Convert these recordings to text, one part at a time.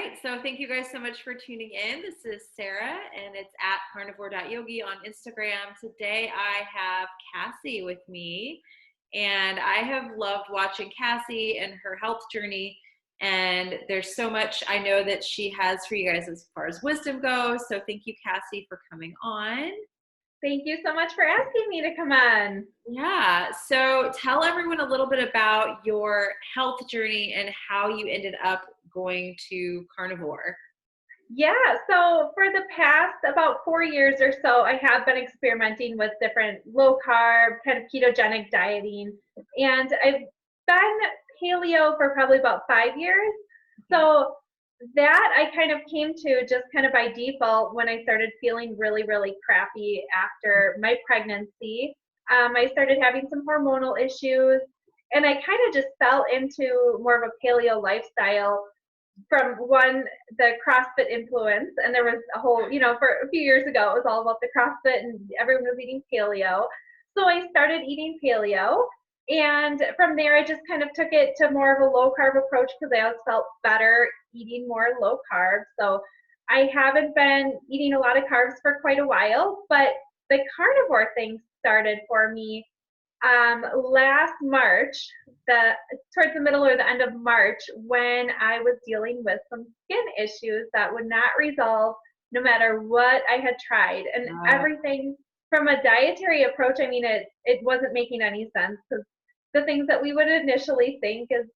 right. So thank you guys so much for tuning in. This is Sarah, and it's at carnivore.yogi on Instagram. Today I have Cassie with me, and I have loved watching Cassie and her health journey. And there's so much I know that she has for you guys as far as wisdom goes. So thank you, Cassie, for coming on. Thank you so much for asking me to come on. Yeah. So tell everyone a little bit about your health journey and how you ended up going to carnivore. Yeah, so for the past about 4 years or so, I have been experimenting with different low carb, kind of ketogenic dieting. And I've been paleo for probably about 5 years. So that I kind of came to just kind of by default when I started feeling really, really crappy after my pregnancy. I started having some hormonal issues, and I kind of just fell into more of a paleo lifestyle from the CrossFit influence. And there was a whole, for a few years ago, it was all about the CrossFit and everyone was eating paleo. So I started eating paleo. And from there, I just kind of took it to more of a low carb approach because I always felt better eating more low carb. So I haven't been eating a lot of carbs for quite a while, but the carnivore thing started for me last March, towards the middle or the end of March, when I was dealing with some skin issues that would not resolve no matter what I had tried. And everything from a dietary approach, I mean, it wasn't making any sense because the things that we would initially think is,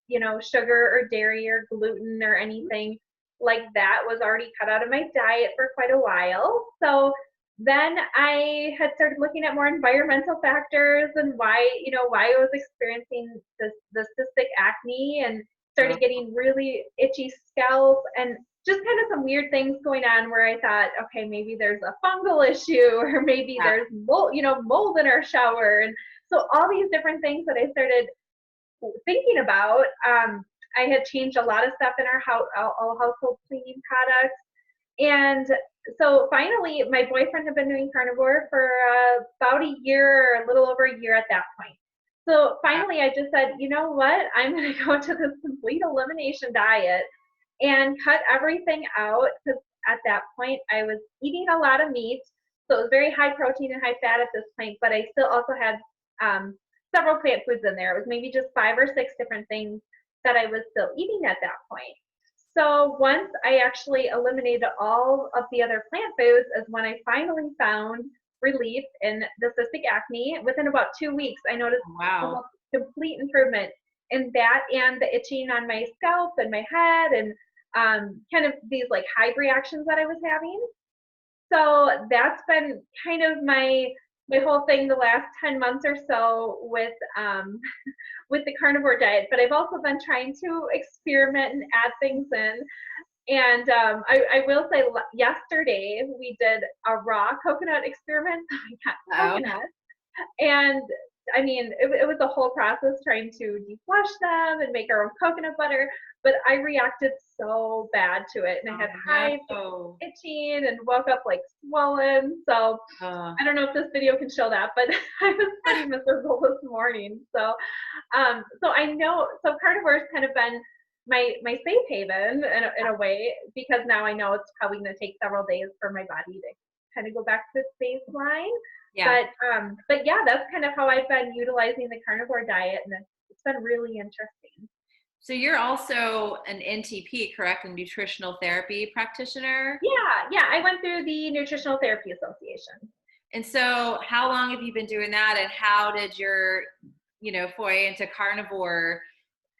sugar or dairy or gluten or anything like that was already cut out of my diet for quite a while. So then I had started looking at more environmental factors and why I was experiencing the cystic acne and started getting really itchy scalp and just kind of some weird things going on where I thought, okay, maybe there's a fungal issue or maybe there's mold in our shower. And so all these different things that I started thinking about, I had changed a lot of stuff in our house, all household cleaning products. And so finally, my boyfriend had been doing carnivore for about a year, or a little over a year at that point. So finally, I just said, you know what? I'm going to go to this complete elimination diet and cut everything out because at that point, I was eating a lot of meat. So it was very high protein and high fat at this point, but I still also had several plant foods in there. It was maybe just 5 or 6 different things that I was still eating at that point. So once I actually eliminated all of the other plant foods is when I finally found relief in the cystic acne. Within about 2 weeks, I noticed almost complete improvement in that and the itching on my scalp and my head and kind of these like hive reactions that I was having. So that's been kind of my whole thing the last 10 months or so with the carnivore diet, but I've also been trying to experiment and add things in. And I will say yesterday we did a raw coconut experiment. We got coconut. And I mean, it was a whole process trying to deflush them and make our own coconut butter, but I reacted so bad to it. And I had hives, itching, and woke up like swollen. So I don't know if this video can show that, but I was pretty miserable this morning. So I know, so carnivore has kind of been my safe haven in a way, because now I know it's probably going to take several days for my body to kind of go back to its baseline. Yeah. But yeah, that's kind of how I've been utilizing the carnivore diet, and it's been really interesting. So you're also an NTP, correct? A Nutritional Therapy Practitioner? Yeah. I went through the Nutritional Therapy Association. And so how long have you been doing that, and how did your, foray into carnivore,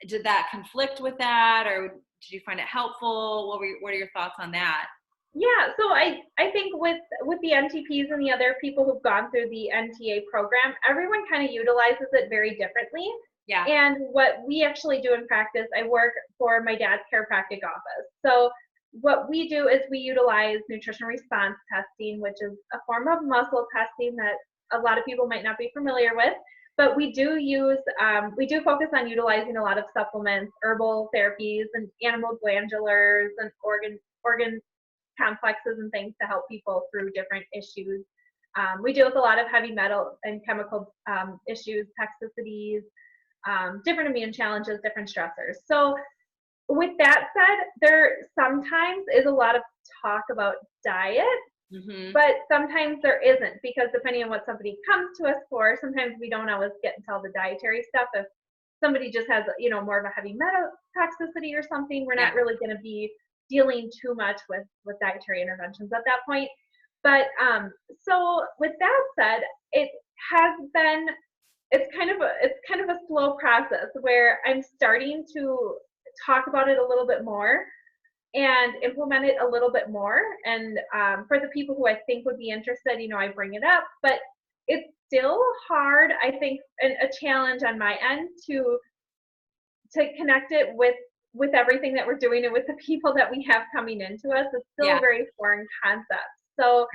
did that conflict with that, or did you find it helpful? What are your thoughts on that? Yeah, so I think with the NTPs and the other people who've gone through the NTA program, everyone kind of utilizes it very differently. Yeah. And what we actually do in practice, I work for my dad's chiropractic office. So what we do is we utilize nutrition response testing, which is a form of muscle testing that a lot of people might not be familiar with. But we do focus on utilizing a lot of supplements, herbal therapies, and animal glandulars and organ complexes and things to help people through different issues. We deal with a lot of heavy metal and chemical issues, toxicities, different immune challenges, different stressors. So with that said, there sometimes is a lot of talk about diet, but sometimes there isn't, because depending on what somebody comes to us for, sometimes we don't always get into all the dietary stuff. If somebody just has, you know, more of a heavy metal toxicity or something, we're not really going to be dealing too much with dietary interventions at that point. But so with that said, it has been, it's kind of a slow process where I'm starting to talk about it a little bit more and implement it a little bit more. And for the people who I think would be interested, you know, I bring it up, but it's still hard, I think, and a challenge on my end to connect it with everything that we're doing and with the people that we have coming into us. It's still a very foreign concept. So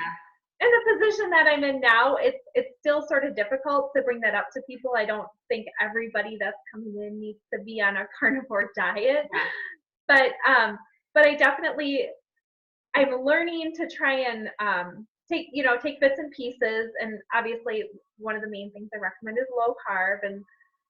in the position that I'm in now, it's still sort of difficult to bring that up to people. I don't think everybody that's coming in needs to be on a carnivore diet, but I definitely, I'm learning to try and take bits and pieces. And obviously, one of the main things I recommend is low carb, and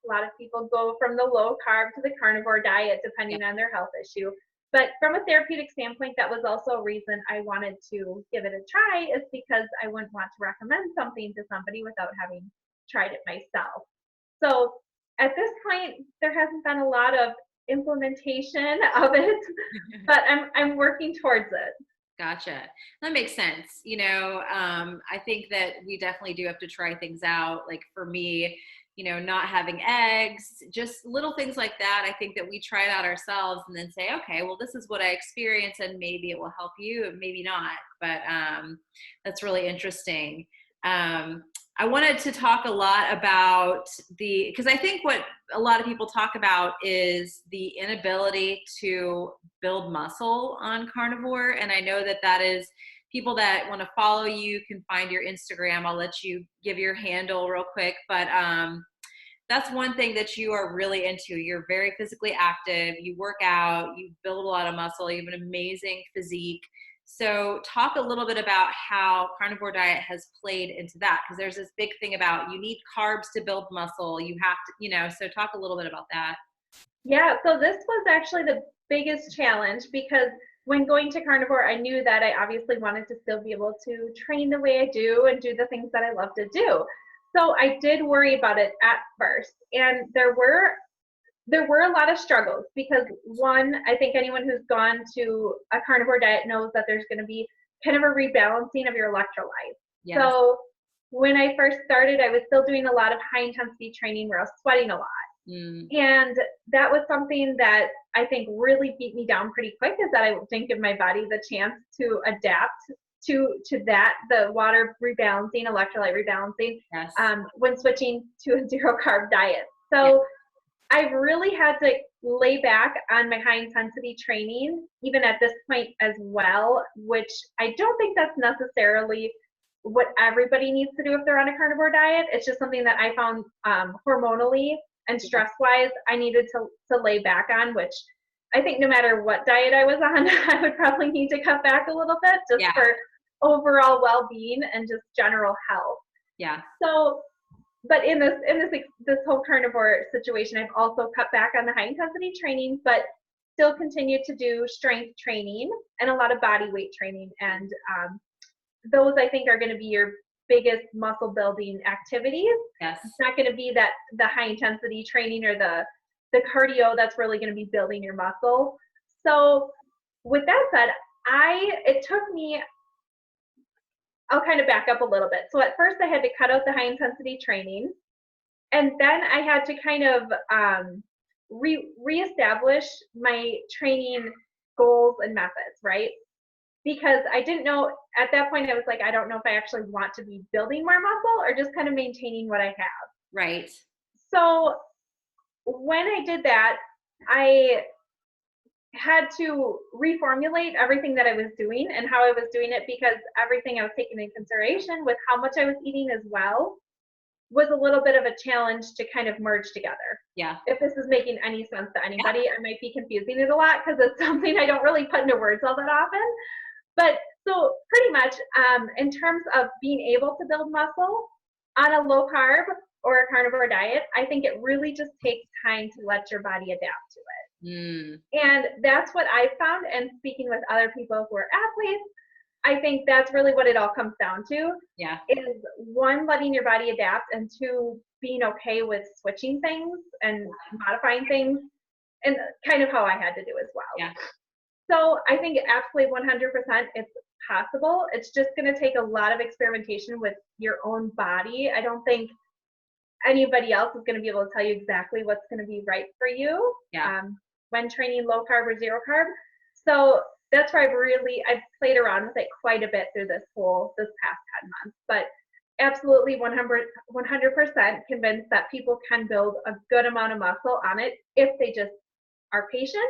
a lot of people go from the low carb to the carnivore diet depending on their health issue. But from a therapeutic standpoint, that was also a reason I wanted to give it a try, is because I wouldn't want to recommend something to somebody without having tried it myself. So at this point, there hasn't been a lot of implementation of it, but I'm working towards it. Gotcha. That makes sense. You know, I think that we definitely do have to try things out. Like for me, you know, not having eggs, just little things like that. I think that we try it out ourselves and then say, okay, well, this is what I experienced and maybe it will help you and maybe not. But that's really interesting. I wanted to talk a lot about because I think what a lot of people talk about is the inability to build muscle on carnivore. And I know that that is, people that want to follow you can find your Instagram. I'll let you give your handle real quick, but that's one thing that you are really into. You're very physically active, you work out, you build a lot of muscle, you have an amazing physique. So talk a little bit about how carnivore diet has played into that, because there's this big thing about you need carbs to build muscle. You have to, you know, so talk a little bit about that. Yeah, so this was actually the biggest challenge, because when going to carnivore, I knew that I obviously wanted to still be able to train the way I do and do the things that I love to do. So I did worry about it at first, and there were a lot of struggles, because one, I think anyone who's gone to a carnivore diet knows that there's going to be kind of a rebalancing of your electrolytes. Yes. So when I first started, I was still doing a lot of high intensity training where I was sweating a lot. And that was something that I think really beat me down pretty quick, is that I didn't give my body the chance to adapt to that, the water rebalancing, electrolyte rebalancing, when switching to a zero carb diet. So I've really had to lay back on my high intensity training, even at this point as well, which I don't think that's necessarily what everybody needs to do if they're on a carnivore diet. It's just something that I found hormonally and stress-wise I needed to lay back on, which I think no matter what diet I was on, I would probably need to cut back a little bit just for overall well-being and just general health. Yeah. So, but in this whole carnivore situation, I've also cut back on the high intensity training, but still continue to do strength training and a lot of body weight training. And those I think are going to be your biggest muscle building activities. Yes. It's not going to be that the high intensity training or the cardio that's really going to be building your muscle. So with that said, it took me, I'll kind of back up a little bit. So at first I had to cut out the high intensity training, and then I had to kind of reestablish my training goals and methods, right? Because I didn't know, at that point I was like, I don't know if I actually want to be building more muscle or just kind of maintaining what I have. Right. So when I did that, I had to reformulate everything that I was doing and how I was doing it, because everything I was taking into consideration with how much I was eating as well was a little bit of a challenge to kind of merge together. Yeah. If this is making any sense to anybody, I might be confusing it a lot because it's something I don't really put into words all that often. But so pretty much in terms of being able to build muscle on a low carb or a carnivore diet, I think it really just takes time to let your body adapt to it. And that's what I found. And speaking with other people who are athletes, I think that's really what it all comes down to. Yeah. Is one, letting your body adapt, and two, being okay with switching things and modifying things, and kind of how I had to do as well. Yeah. So I think absolutely 100% it's possible. It's just going to take a lot of experimentation with your own body. I don't think anybody else is going to be able to tell you exactly what's going to be right for you when training low carb or zero carb. So that's where I've played around with it quite a bit through this past 10 months. But absolutely 100% convinced that people can build a good amount of muscle on it if they just are patient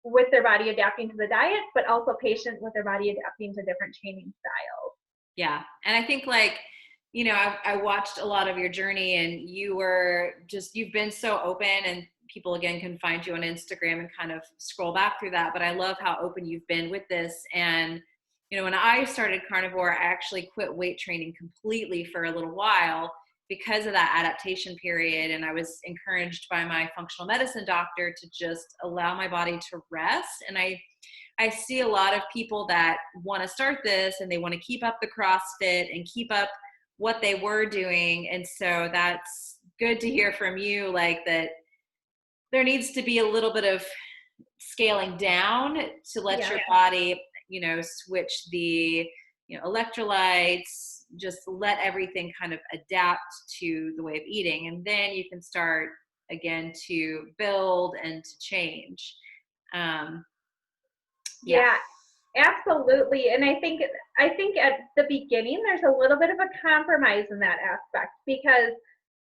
with their body adapting to the diet, but also patient with their body adapting to different training styles. Yeah. And I think I watched a lot of your journey, and you've been so open, and people again can find you on Instagram and kind of scroll back through that. But I love how open you've been with this. And, when I started Carnivore, I actually quit weight training completely for a little while because of that adaptation period. And I was encouraged by my functional medicine doctor to just allow my body to rest. And I see a lot of people that want to start this and they want to keep up the CrossFit and keep up what they were doing. And so that's good to hear from you, that there needs to be a little bit of scaling down to let your body, switch the, electrolytes, just let everything kind of adapt to the way of eating. And then you can start again to build and to change. Yeah, absolutely. And I think at the beginning, there's a little bit of a compromise in that aspect, because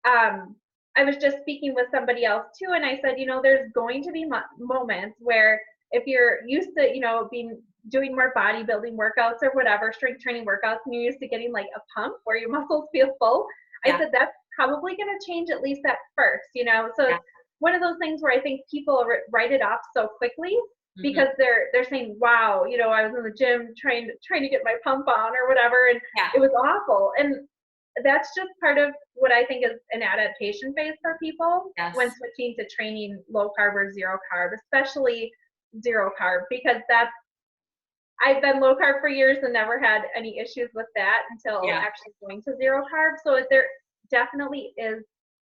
I was just speaking with somebody else too, and I said, there's going to be moments where if you're used to, doing more bodybuilding workouts or whatever, strength training workouts, and you're used to getting like a pump where your muscles feel full, I said that's probably going to change at least at first, So it's one of those things where I think people write it off so quickly because they're saying, wow, I was in the gym trying to get my pump on or whatever, and it was awful. And that's just part of what I think is an adaptation phase for people when switching to training low carb or zero carb, especially zero carb, because I've been low carb for years and never had any issues with that until actually going to zero carb. So there definitely is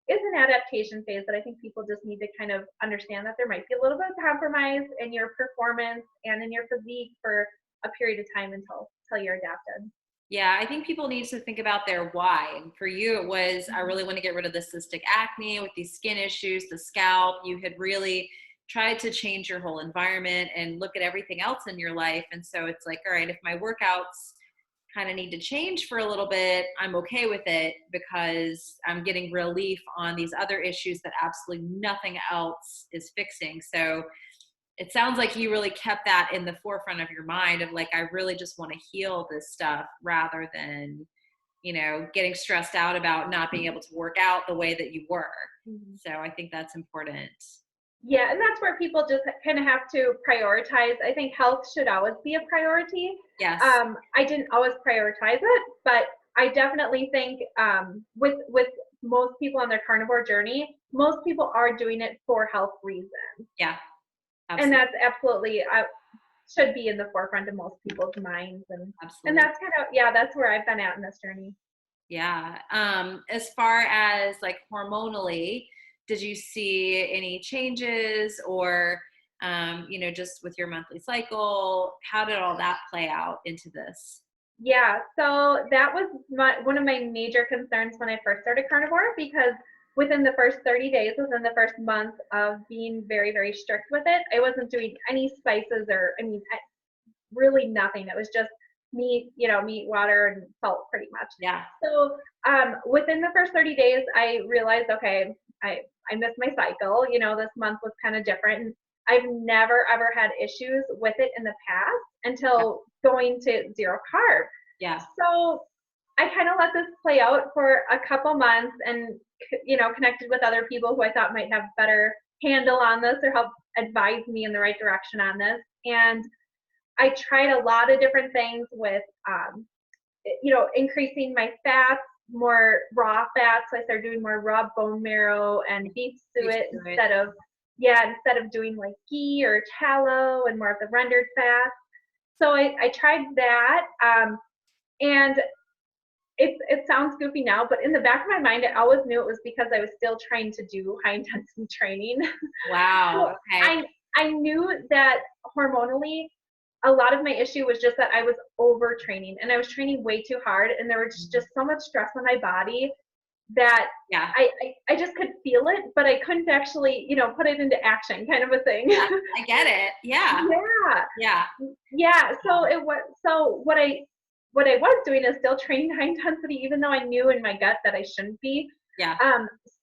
an adaptation phase that I think people just need to kind of understand, that there might be a little bit of compromise in your performance and in your physique for a period of time until you're adapted. Yeah, I think people need to think about their why. And for you, it was, I really want to get rid of the cystic acne with these skin issues, the scalp. You had really tried to change your whole environment and look at everything else in your life. And so it's like, all right, if my workouts kind of need to change for a little bit, I'm okay with it because I'm getting relief on these other issues that absolutely nothing else is fixing. So it sounds like you really kept that in the forefront of your mind of I really just want to heal this stuff rather than, getting stressed out about not being able to work out the way that you were. So I think that's important. Yeah, and that's where people just kind of have to prioritize. I think health should always be a priority. Yes. I didn't always prioritize it, but I definitely think with most people on their carnivore journey, most people are doing it for health reasons. Yeah. Absolutely. And that's absolutely should be in the forefront of most people's minds, and that's kind of that's where I've been at in this journey. Yeah. As far as hormonally, did you see any changes or just with your monthly cycle? How did all that play out into this? Yeah, so that was one of my major concerns when I first started Carnivore, because within the first 30 days, within the first month of being very, very strict with it, I wasn't doing any spices really nothing. It was just meat, water and salt pretty much. Yeah. So within the first 30 days, I realized, okay, I missed my cycle. This month was kind of different. And I've never, ever had issues with it in the past until going to zero carb. Yeah. So I kind of let this play out for a couple months and, connected with other people who I thought might have better handle on this or help advise me in the right direction on this. And I tried a lot of different things with, increasing my fats, more raw fats. So I started doing more raw bone marrow and beef suet instead of instead of doing like ghee or tallow and more of the rendered fat. So I tried that. And it sounds goofy now, but in the back of my mind, I always knew it was because I was still trying to do high intensity training. Wow. So Okay. I knew that hormonally, a lot of my issue was just that I was overtraining and I was training way too hard, and there was just so much stress on my body that Yeah. I just could feel it, but I couldn't actually, put it into action, kind of a thing. Yeah. I get it. Yeah. Yeah. Yeah. Yeah. So what I was doing is still training high intensity, even though I knew in my gut that I shouldn't be. Yeah.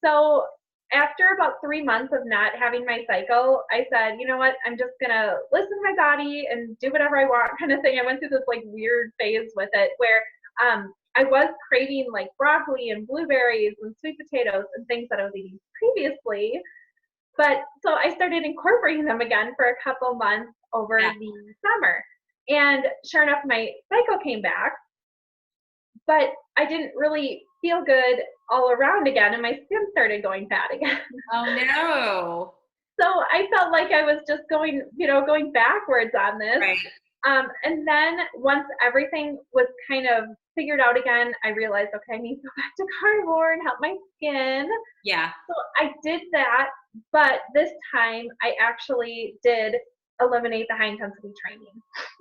So after about 3 months of not having my cycle, I said, you know what, I'm just gonna listen to my body and do whatever I want, kind of thing. I went through this like weird phase with it where I was craving like broccoli and blueberries and sweet potatoes and things that I was eating previously. But so I started incorporating them again for a couple months over Yeah. the summer. And sure enough, my cycle came back, but I didn't really feel good all around again, and my skin started going bad again. Oh no. So I felt like I was just going backwards on this. Right. And then once everything was kind of figured out again, I realized, okay, I need to go back to carnivore and help my skin. Yeah. So I did that, but this time I actually did eliminate the high intensity training.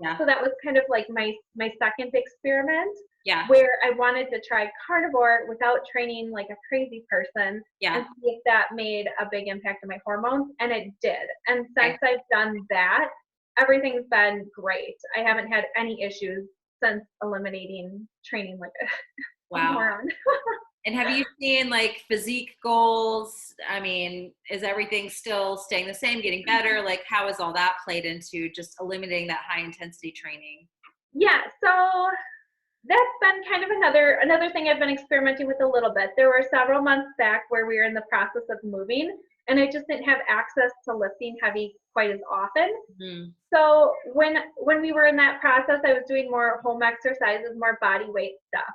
Yeah. So that was kind of like my second experiment, Yeah. where I wanted to try carnivore without training like a crazy person Yeah. and see if that made a big impact on my hormones, and it did. And Okay. since I've done that, everything's been great. I haven't had any issues since eliminating training like a Wow. moron. And have you seen like physique goals? I mean, is everything still staying the same, getting better? Like, how has all that played into just eliminating that high intensity training? Yeah, so that's been kind of another thing I've been experimenting with a little bit. There were several months back where we were in the process of moving, and I just didn't have access to lifting heavy quite as often. Mm-hmm. So when we were in that process, I was doing more home exercises, more body weight stuff.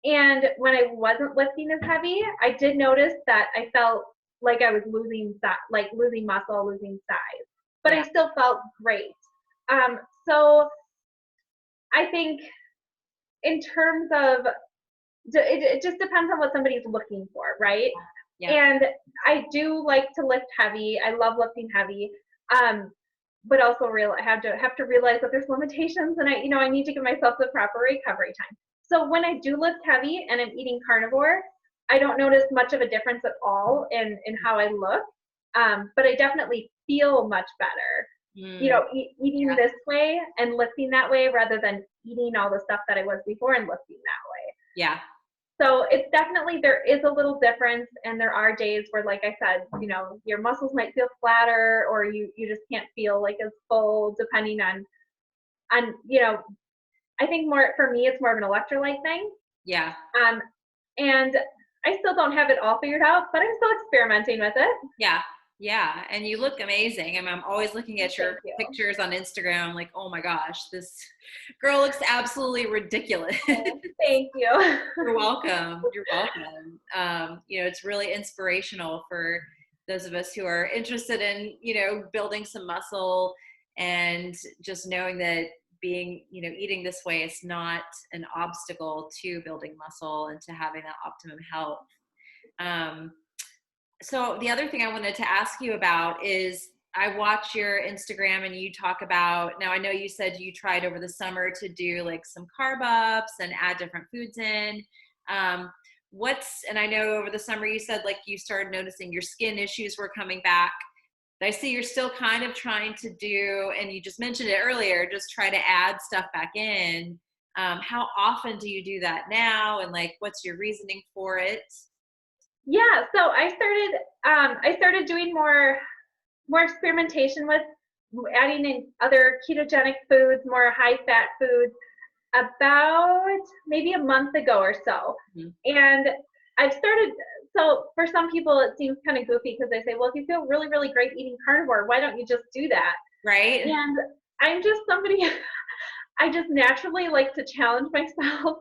And when I wasn't lifting as heavy, I did notice that I felt like I was losing muscle, losing size, but Yeah. I still felt great. So I think in terms of, it just depends on what somebody's looking for, right? Yeah. And I do like to lift heavy. I love lifting heavy. But also have to realize that there's limitations, and I need to give myself the proper recovery time. So when I do lift heavy and I'm eating carnivore, I don't notice much of a difference at all in how I look. But I definitely feel much better. Eating Yeah. this way and lifting that way rather than eating all the stuff that I was before and lifting that way. Yeah. So it's definitely, there is a little difference, and there are days where, like I said, your muscles might feel flatter, or you just can't feel like as full, depending on I think more for me, it's more of an electrolyte thing. Yeah. And I still don't have it all figured out, but I'm still experimenting with it. Yeah. Yeah. And you look amazing. I'm always looking at your Thank you. pictures on Instagram. I'm like, oh my gosh, this girl looks absolutely ridiculous. Oh, thank you. You're welcome. You're welcome. It's really inspirational for those of us who are interested in, building some muscle, and just knowing that eating this way is not an obstacle to building muscle and to having that optimum health. So the other thing I wanted to ask you about is, I watch your Instagram and you talk about, now I know you said you tried over the summer to do like some carb ups and add different foods in. And I know over the summer you said like you started noticing your skin issues were coming back. I see you're still kind of trying to do, and you just mentioned it earlier, just try to add stuff back in. How often do you do that now? And like, what's your reasoning for it? Yeah, so I started doing more experimentation with adding in other ketogenic foods, more high fat foods, about maybe a month ago or so. Mm-hmm. And I've started, so for some people it seems kind of goofy because they say, well, if you feel really, really great eating carnivore, why don't you just do that? Right. And I'm just somebody, I just naturally like to challenge myself.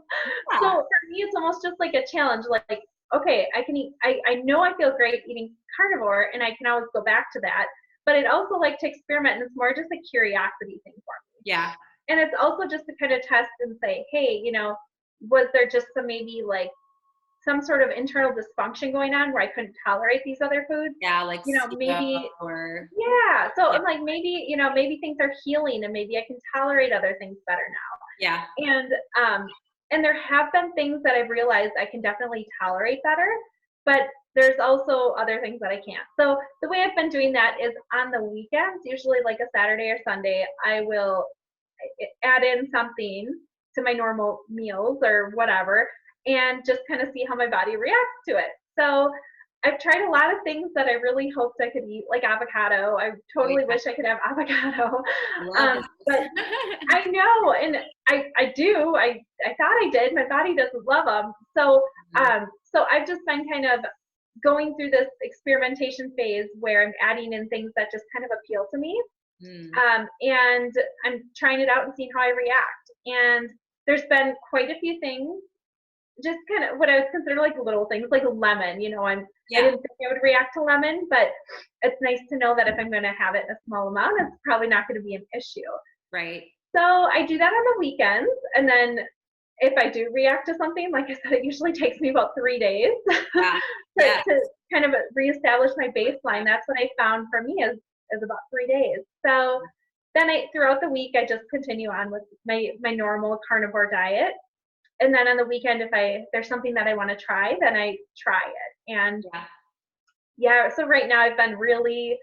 Yeah. So for me, it's almost just like a challenge. Like, okay, I can eat, I know I feel great eating carnivore and I can always go back to that. But I'd also like to experiment, and it's more just a curiosity thing for me. Yeah. And it's also just to kind of test and say, hey, was there just maybe like some sort of internal dysfunction going on where I couldn't tolerate these other foods? Yeah, like Maybe, or yeah. So I'm like, maybe things are healing and maybe I can tolerate other things better now. yeah. And there have been things that I've realized I can definitely tolerate better, but there's also other things that I can't. So the way I've been doing that is on the weekends, usually like a Saturday or Sunday, I will add in something to my normal meals or whatever, and just kind of see how my body reacts to it. So I've tried a lot of things that I really hoped I could eat, like avocado. I totally wish I could have avocado. But I know, and I do. I thought I did. My body doesn't love them. So so I've just been kind of going through this experimentation phase where I'm adding in things that just kind of appeal to me. And I'm trying it out and seeing how I react. And there's been quite a few things, just kind of what I would consider like little things, like lemon. I didn't think I would react to lemon, but it's nice to know that if I'm going to have it in a small amount, it's probably not going to be an issue. Right. So I do that on the weekends, and then if I do react to something, like I said, it usually takes me about 3 days to kind of reestablish my baseline. That's what I found for me is about 3 days. So then throughout the week, I just continue on with my normal carnivore diet. And then on the weekend, if there's something that I want to try, then I try it. And so right now I've been really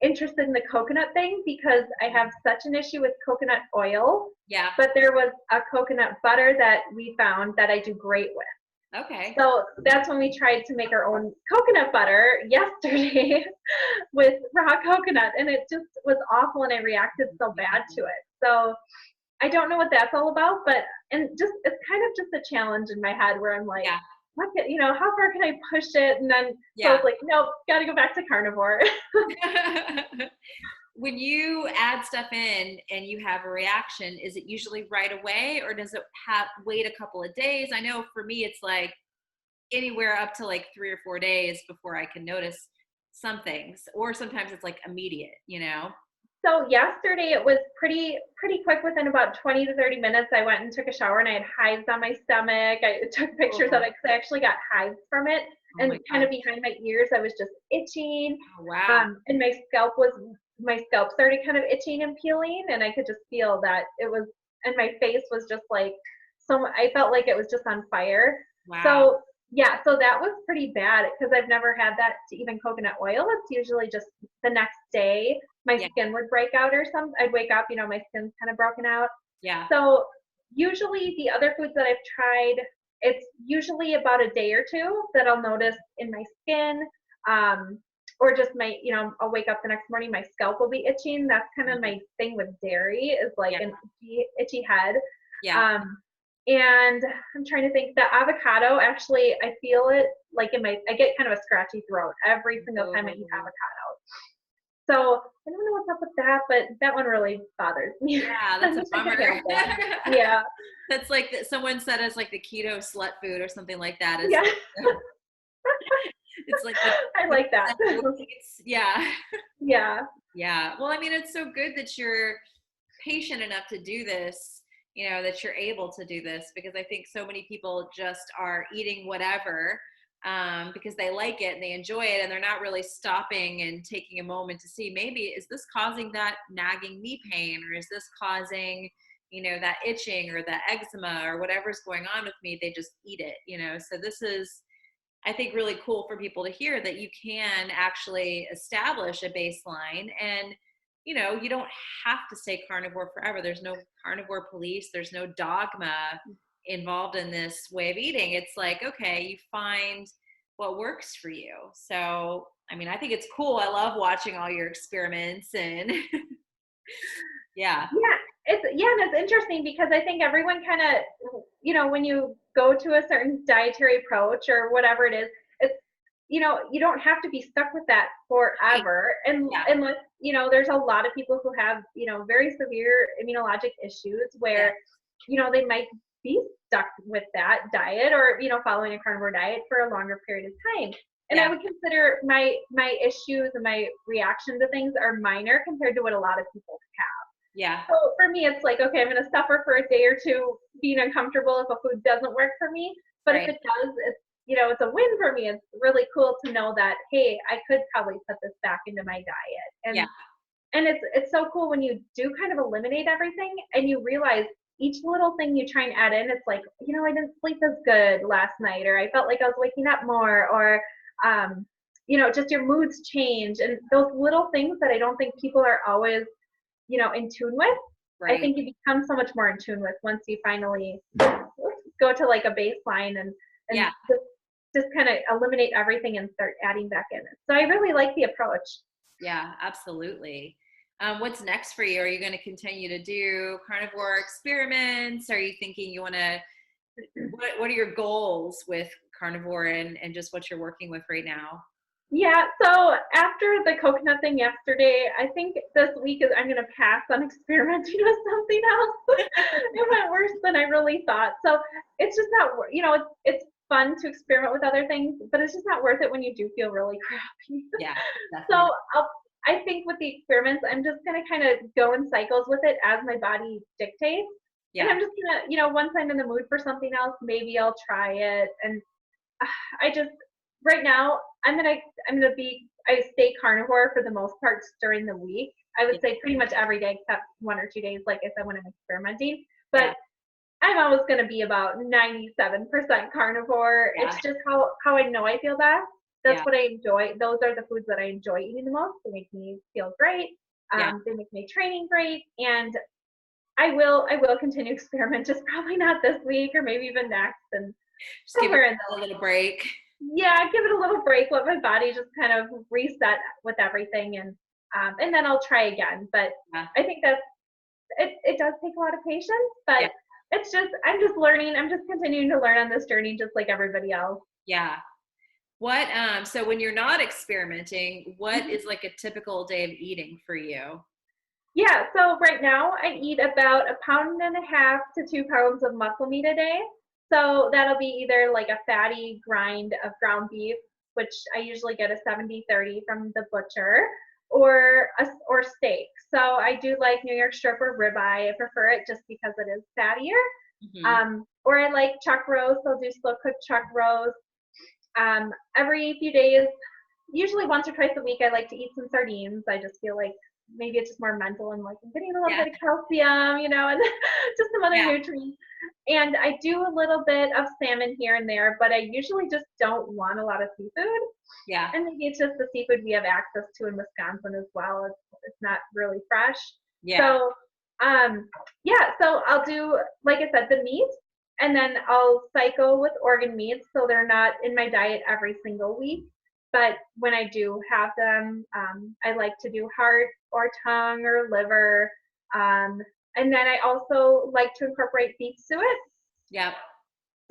interested in the coconut thing because I have such an issue with coconut oil. Yeah. But there was a coconut butter that we found that I do great with. Okay. So that's when we tried to make our own coconut butter yesterday with raw coconut, and it just was awful, and I reacted so bad to it. So I don't know what that's all about, and just it's kind of just a challenge in my head where I'm like, how far can I push it? And then so I was like, nope, got to go back to carnivore. When you add stuff in and you have a reaction, is it usually right away, or does it wait a couple of days? I know for me, it's like anywhere up to like 3 or 4 days before I can notice some things, or sometimes it's like immediate, So yesterday it was pretty quick. Within about 20 to 30 minutes, I went and took a shower, and I had hives on my stomach. I took pictures of it because I actually got hives from it. And kind of behind my ears, I was just itching. Oh, wow. And my scalp started kind of itching and peeling, and I could just feel that it was, and my face was just like, I felt like it was just on fire. Wow. So so that was pretty bad because I've never had that to even coconut oil. It's usually just the next day my skin would break out or something. I'd wake up, my skin's kind of broken out. Yeah. So usually the other foods that I've tried, it's usually about a day or two that I'll notice in my skin, or just I'll wake up the next morning, my scalp will be itching. That's kind of my thing with dairy, is like an itchy head. Yeah. And I'm trying to think, the avocado, actually, I feel it like I get kind of a scratchy throat every single time I eat avocado. So I don't know what's up with that, but that one really bothers me. Yeah, that's a bummer. Yeah. That's like someone said as like the keto slut food or something like that. Yeah. It's like I like that. Yeah. Yeah. Yeah. Well, I mean, it's so good that you're patient enough to do this, that you're able to do this, because I think so many people just are eating whatever because they like it and they enjoy it, and they're not really stopping and taking a moment to see, maybe, is this causing that nagging knee pain, or is this causing, that itching or that eczema or whatever's going on with me? They just eat it, so this is, I think, really cool for people to hear that you can actually establish a baseline, and you don't have to stay carnivore forever. There's no carnivore police. There's no dogma involved in this way of eating. It's like, okay, you find what works for you. So, I mean, I think it's cool. I love watching all your experiments, and yeah. And it's interesting because I think everyone kind of, when you go to a certain dietary approach or whatever it is, it's, you don't have to be stuck with that forever. And unless, there's a lot of people who have, very severe immunologic issues where, they might be stuck with that diet or, following a carnivore diet for a longer period of time. And I would consider my issues and my reaction to things are minor compared to what a lot of people have. Yeah. So for me, it's like, okay, I'm going to suffer for a day or two being uncomfortable if a food doesn't work for me. But if it does, it's, it's a win for me. It's really cool to know that, hey, I could probably put this back into my diet. And it's so cool when you do kind of eliminate everything and you realize each little thing you try and add in, it's like, I didn't sleep as good last night, or I felt like I was waking up more, or, just your moods change. And those little things that I don't think people are always, in tune with, I think you become so much more in tune with once you finally go to like a baseline and just kind of eliminate everything and start adding back in. So I really like the approach. Yeah, absolutely. What's next for you? Are you going to continue to do carnivore experiments? Are you thinking you want to, what are your goals with carnivore and just what you're working with right now? Yeah, so after the coconut thing yesterday, I think this week I'm going to pass on experimenting with something else. It went worse than I really thought. So it's just not, it's fun to experiment with other things, but it's just not worth it when you do feel really crappy. Yeah. So I think with the experiments, I'm just going to kind of go in cycles with it as my body dictates. Yeah. And I'm just going to, once I'm in the mood for something else, maybe I'll try it. And right now, I stay carnivore for the most part during the week. I would say pretty much every day except 1 or 2 days, like I said, when I'm experimenting. But I'm always going to be about 97% carnivore. It's just how I know I feel best. That's what I enjoy. Those are the foods that I enjoy eating the most. They make me feel great. They make my training great. And I will continue to experiment, just probably not this week or maybe even next. And just give it a little break. Yeah, give it a little break, let my body just kind of reset with everything, and then I'll try again. But I think that it does take a lot of patience, but it's just, I'm just learning. I'm just continuing to learn on this journey, just like everybody else. Yeah. What, so when you're not experimenting, what is like a typical day of eating for you? Yeah, so right now I eat about 1.5 pounds to 2 pounds of muscle meat a day. So that'll be either like a fatty grind of ground beef, which I usually get a 70-30 from the butcher, or steak. So I do like New York strip or ribeye. I prefer it just because it is fattier. Mm-hmm. Or I like chuck roast. I'll do slow cooked chuck roast. Every few days, usually once or twice a week, I like to eat some sardines. I just feel like maybe it's just more mental and like I'm getting a little bit of calcium, and just some other nutrients. And I do a little bit of salmon here and there, but I usually just don't want a lot of seafood. Yeah. And maybe it's just the seafood we have access to in Wisconsin as well. It's not really fresh. Yeah. So, so I'll do, like I said, the meat, and then I'll cycle with organ meats, so they're not in my diet every single week. But when I do have them, I like to do heart or tongue or liver. And then I also like to incorporate beef suet. Yeah.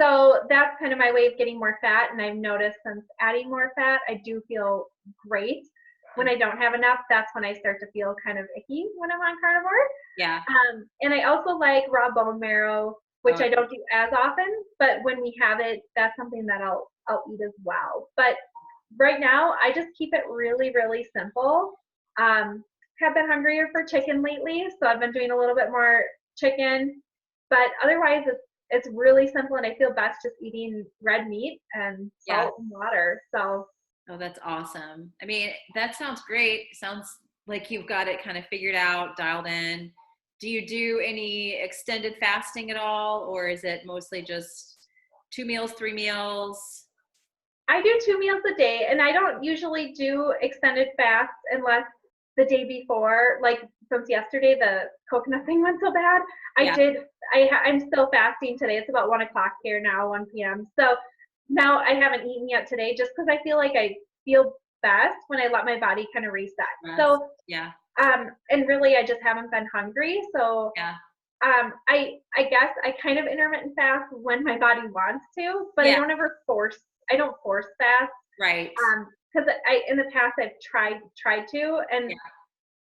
So that's kind of my way of getting more fat. And I've noticed since adding more fat, I do feel great. When I don't have enough, that's when I start to feel kind of icky when I'm on carnivore. Yeah. And I also like raw bone marrow, which I don't do as often. But when we have it, that's something that I'll eat as well. But right now, I just keep it really, really simple. Have been hungrier for chicken lately, so I've been doing a little bit more chicken. But otherwise, it's really simple, and I feel best just eating red meat and salt and water. So. Oh, that's awesome. I mean, that sounds great. Sounds like you've got it kind of figured out, dialed in. Do you do any extended fasting at all, or is it mostly just 2 meals, 3 meals? I do 2 meals a day, and I don't usually do extended fasts unless the day before, like since yesterday, the coconut thing went so bad. I'm still fasting today. It's about 1 o'clock here now, 1 p.m. So now I haven't eaten yet today just because I feel like I feel best when I let my body kind of reset. Yes. So, and really I just haven't been hungry. So, I guess I kind of intermittent fast when my body wants to, but I don't force fast. Right. Because in the past I've tried to, and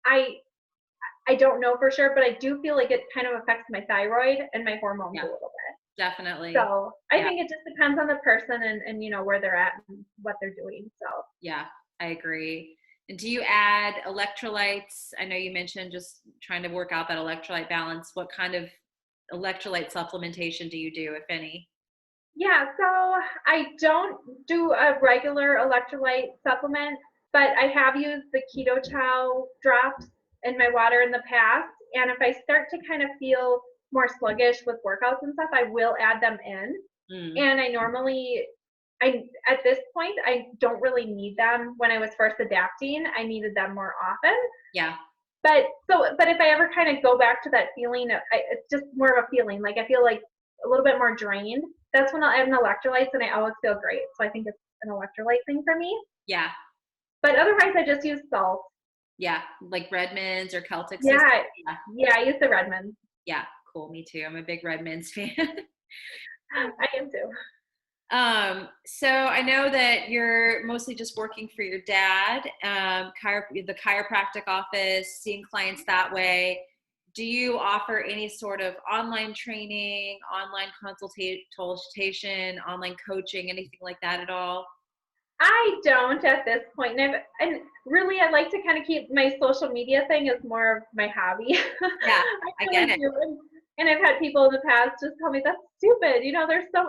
I don't know for sure, but I do feel like it kind of affects my thyroid and my hormones a little bit. Definitely. So I Yeah. think it just depends on the person and you know, where they're at and what they're doing. So Yeah, I agree. And do you add electrolytes? I know you mentioned just trying to work out that electrolyte balance. What kind of electrolyte supplementation do you do, if any? yeah, so I don't do a regular electrolyte supplement, but I have used the keto chow drops in my water in the past. And if I start to kind of feel more sluggish with workouts and stuff, I will add them in. Mm, And I at this point, I don't really need them. When I was first adapting, I needed them more often. yeah. But if I ever kind of go back to that feeling, it's just more of a feeling. Like I feel like a little bit more drained. That's when I'll add an electrolytes, and I always feel great. So I think it's an electrolyte thing for me. Yeah. But otherwise, I just use salt. Yeah. Like Redmond's or Celtic system. Yeah, Yeah. yeah, I use the Redmond. Yeah. Cool. Me too. I'm a big Redmond's fan. I am too. So I know that you're mostly just working for your dad, the chiropractic office, seeing clients that way. Do you offer any sort of online training, online consultation, online coaching, anything like that at all? I don't at this point, and really I like to kind of keep my social media thing as more of my hobby. Yeah, I I get really it. do, and I've had people in the past just tell me that's stupid. You know,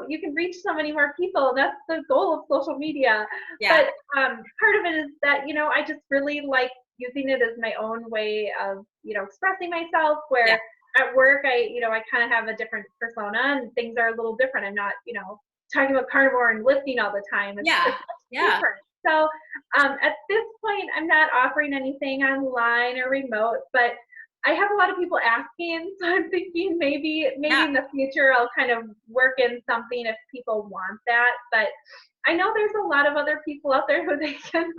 you can reach so many more people. That's the goal of social media. Yeah, But part of it is that I just really like using it as my own way of expressing myself. yeah, Where at work I kind of have a different persona and things are a little different. I'm not talking about carnivore and lifting all the time. yeah, It's yeah, different. So at this point, I'm not offering anything online or remote, but I have a lot of people asking, so I'm thinking maybe yeah. in the future I'll kind of work in something if people want that. But I know there's a lot of other people out there who they can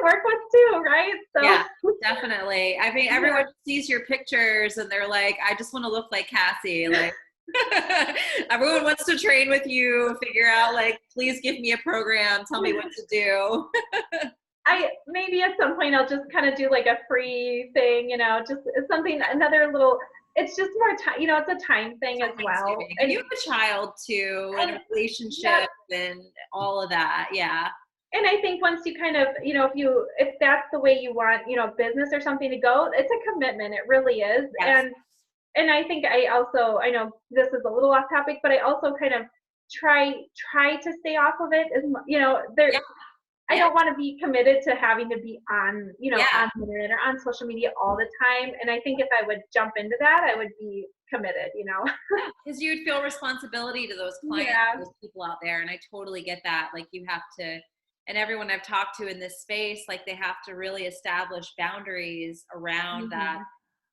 work with too, right? So Yeah, definitely. I mean, yeah, everyone sees your pictures and they're like, I just want to look like Cassie. Like, everyone wants to train with you, figure out, like, please give me a program, tell me what to do. I maybe at some point I'll just kind of do like a free thing, just something another little. It's just more time, it's a time thing as well, Thanksgiving. And you have a child too, and a yeah, relationship and all of that. Yeah. and I think once you kind of, if that's the way you want, business or something to go, it's a commitment. It really is. Yes. And I think I know this is a little off topic, but I also kind of try to stay off of it as there. Yeah. I Yeah. don't want to be committed to having to be on, Yeah. on the internet or on social media all the time. And I think if I would jump into that, I would be committed. Because you'd feel responsibility to those clients, Yeah. those people out there. And I totally get that. Like, you have to, and everyone I've talked to in this space, like, they have to really establish boundaries around that, Hmm.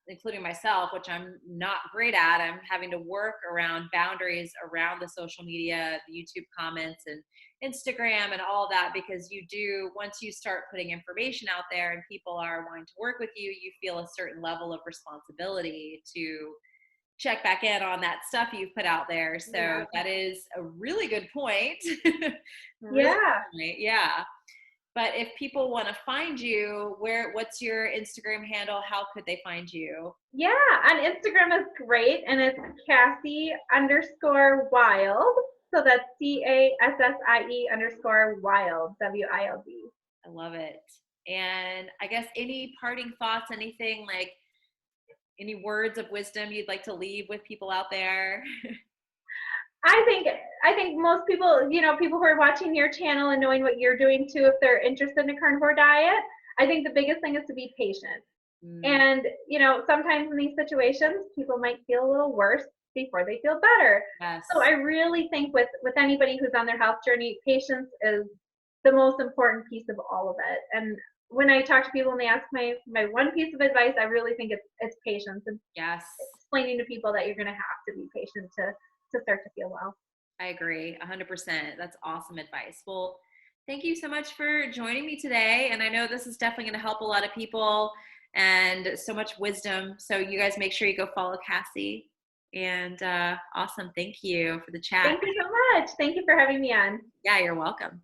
including myself, which I'm not great at. I'm having to work around boundaries around the social media, the YouTube comments and Instagram and all that, because once you start putting information out there and people are wanting to work with you, you feel a certain level of responsibility to check back in on that stuff you've put out there. Yeah. So that is a really good point. Really Yeah. good point. Yeah. But if people want to find you, what's your Instagram handle? How could they find you? Yeah. On Instagram is great. And it's Cassie_Wild. So that's CASSIE_Wild, WILD. I love it. And I guess any parting thoughts, anything like any words of wisdom you'd like to leave with people out there? I think most people, people who are watching your channel and knowing what you're doing too, if they're interested in a carnivore diet, I think the biggest thing is to be patient. Mm, And, sometimes in these situations, people might feel a little worse before they feel better. yes. So I really think with anybody who's on their health journey, patience is the most important piece of all of it. And when I talk to people and they ask my one piece of advice, I really think it's patience and Yes. explaining to people that you're going to have to be patient to start to feel well. I agree 100%. That's awesome advice. Well, thank you so much for joining me today. And I know this is definitely going to help a lot of people and so much wisdom. So you guys make sure you go follow Cassie. And awesome. Thank you for the chat. Thank you so much. Thank you for having me on. Yeah, you're welcome.